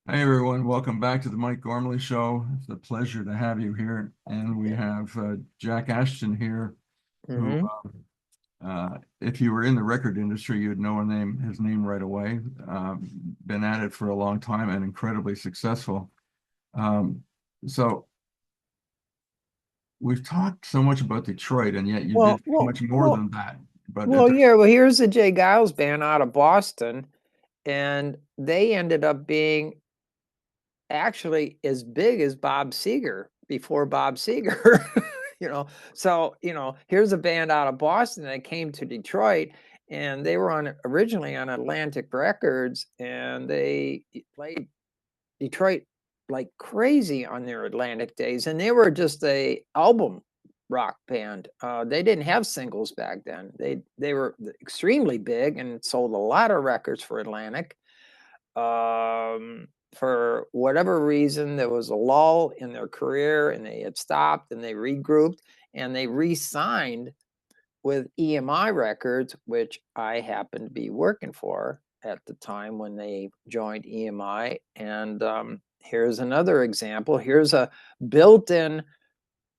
Hey everyone, welcome back to the Mike Gormley Show. It's a pleasure to have you here. And we have Jack Ashton here, who, Hmm. if you were in the record industry, you'd know his name right away. Been at it for a long time and incredibly successful. Um, so we've talked so much about Detroit, and yet you did Well, so well, much more well, than that. But at well, the, yeah. Well, here's the Jay Giles band out of Boston, and they ended up being actually as big as Bob Seger before Bob Seger. So here's a band out of Boston that came to Detroit, and they were originally on Atlantic Records, and they played Detroit like crazy on their Atlantic days, and they were just a album rock band. They didn't have singles back then. They were extremely big and sold a lot of records for Atlantic. For whatever reason, there was a lull in their career, and they had stopped, and they regrouped, and they re-signed with EMI Records, which I happened to be working for at the time when they joined EMI. And here's another example. Here's a built-in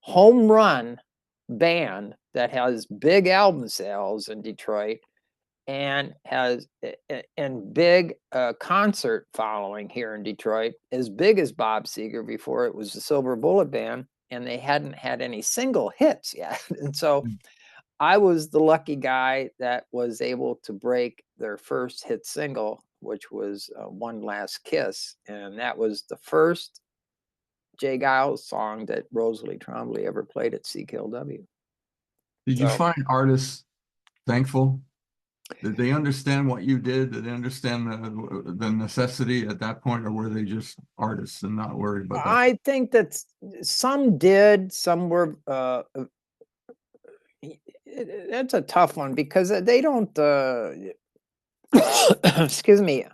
home run band that has big album sales in Detroit and has and big concert following here in Detroit, as big as Bob Seger before it was the Silver Bullet Band, and they hadn't had any single hits yet. And so I was the lucky guy that was able to break their first hit single, which was One Last Kiss. And that was the first Jay Giles song that Rosalie Trombley ever played at CKLW. did you So find artists thankful? Did they understand what you did? Did they understand the necessity at that point, or were they just artists and not worried about that? I think that some did, some were. That's a tough one because they don't. Excuse me.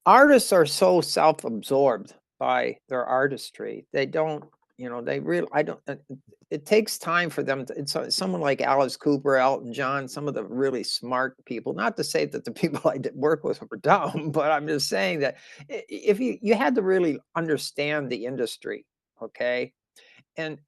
Artists are so self-absorbed by their artistry. They don't, they really, I don't, it takes time for them to, it's someone like Alice Cooper, Elton John, some of the really smart people, not to say that the people I did work with were dumb, but I'm just saying that if you had to really understand the industry, okay? And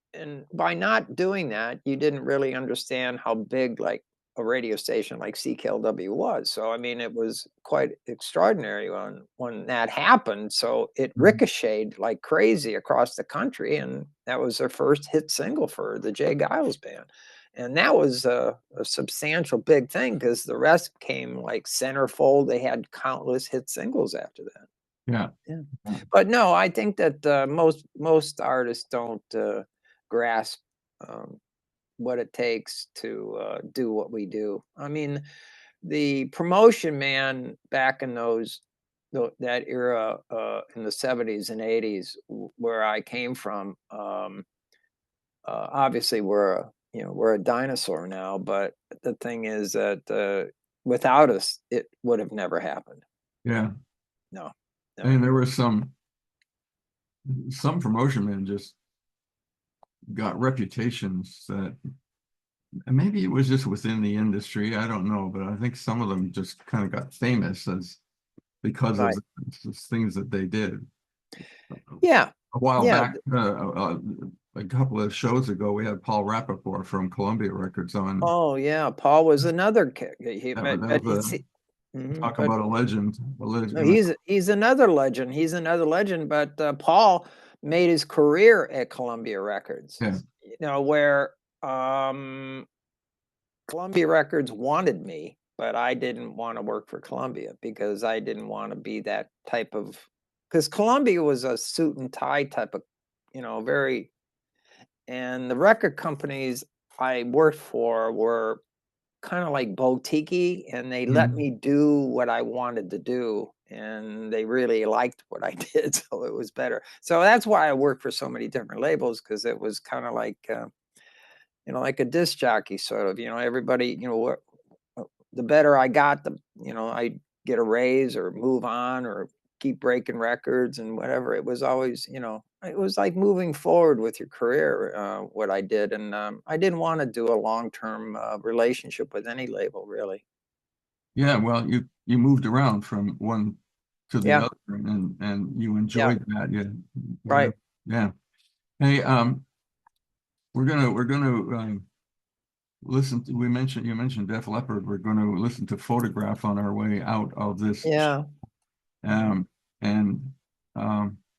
by not doing that, you didn't really understand how big like a radio station like CKLW was. So I mean, it was quite extraordinary when that happened. So it Mhm. ricocheted like crazy across the country, and that was their first hit single for the Jay Giles band. And that was a substantial big thing because the rest came like centerfold. They had countless hit singles after that. Yeah. Yeah. Yeah. But no, I think that most artists don't grasp what it takes to do what we do. I mean, the promotion man back in that era in the 70s and 80s where I came from, obviously we're a dinosaur now, but the thing is that without us, it would have never happened. Yeah. No, I no. mean, there were some promotion men just got reputations that, and maybe it was just within the industry. I don't know, but I think some of them just kind of got famous as because of Right. the things that they did. Yeah. A while Yeah. back, a couple of shows ago, we had Paul Rappaport from Columbia Records on. Oh yeah, Paul was another That but was it's talk but about a legend, a no, legend. he's another legend. He's another legend. But Paul made his career at Columbia Records. Yeah, Where um, Columbia Records wanted me, but I didn't want to work for Columbia because I didn't want to be that type of. Because Columbia was a suit and tie type of, very. And the record companies I worked for were kind of like boutique and they let mhm. me do what I wanted to do. And they really liked what I did. So it was better. So that's why I worked for so many different labels because it was kind of like a disc jockey sort of, everybody, the better I got, I get a raise or move on or keep breaking records and whatever. It was always, it was like moving forward with your career, what I did. And I didn't want to do a long-term relationship with any label, really. Yeah. Well, you moved around from one to the Yeah. other, and you enjoyed that. Yeah. Right. Yeah. Hey, we're gonna listen to, you mentioned Def Leppard. We're going to listen to Photograph on our way out of this. Yeah. And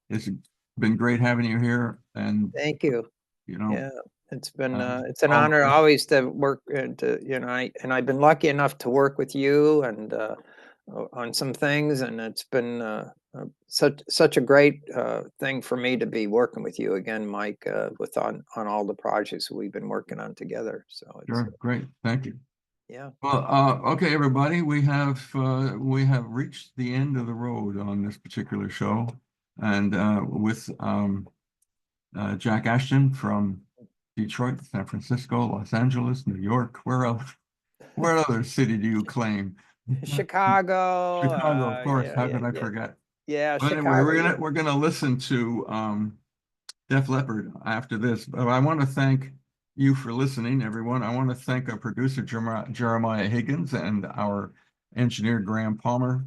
it's been great having you here. And Thank you. you know, Yeah. It's been it's an all the honor best. always to work and to, you know, I've been lucky enough to work with you and on some things, and it's been such a great thing for me to be working with you again, Mike, with on all the projects we've been working on together. So it's Sure, great, thank you. yeah. Well, okay, everybody, we have reached the end of the road on this particular show, and with Jack Ashton from Detroit, San Francisco, Los Angeles, New York. Where else? Where other city do you claim? Chicago. Chicago, of course. Yeah, How yeah, could I yeah, forget? yeah. But anyway, Chicago. Yeah. we're gonna listen to Def Leppard after this. But I want to thank you for listening, everyone. I want to thank our producer Jeremiah Higgins and our engineer Graham Palmer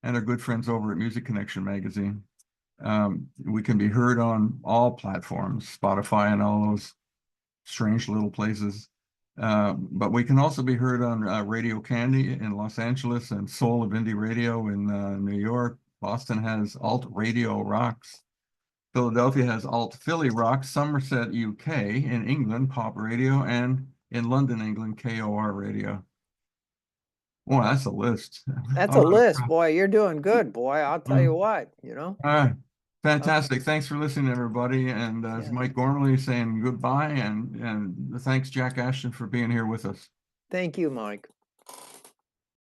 and our good friends over at Music Connection magazine. We can be heard on all platforms, Spotify and all those strange little places. But we can also be heard on Radio Candy in Los Angeles and Soul of Indie Radio in New York. Boston has Alt Radio Rocks. Philadelphia has Alt Philly Rocks. Somerset, UK. In England, Pop Radio. And in London, England, KOR Radio. Boy, that's a list. That's a Oh, list, boy. You're doing good, boy. I'll tell you what, you know. all right. Okay. Fantastic. Thanks for listening, everybody. And as Yeah. Mike Gormley saying goodbye, and thanks, Jack Ashton, for being here with us. Thank you, Mike.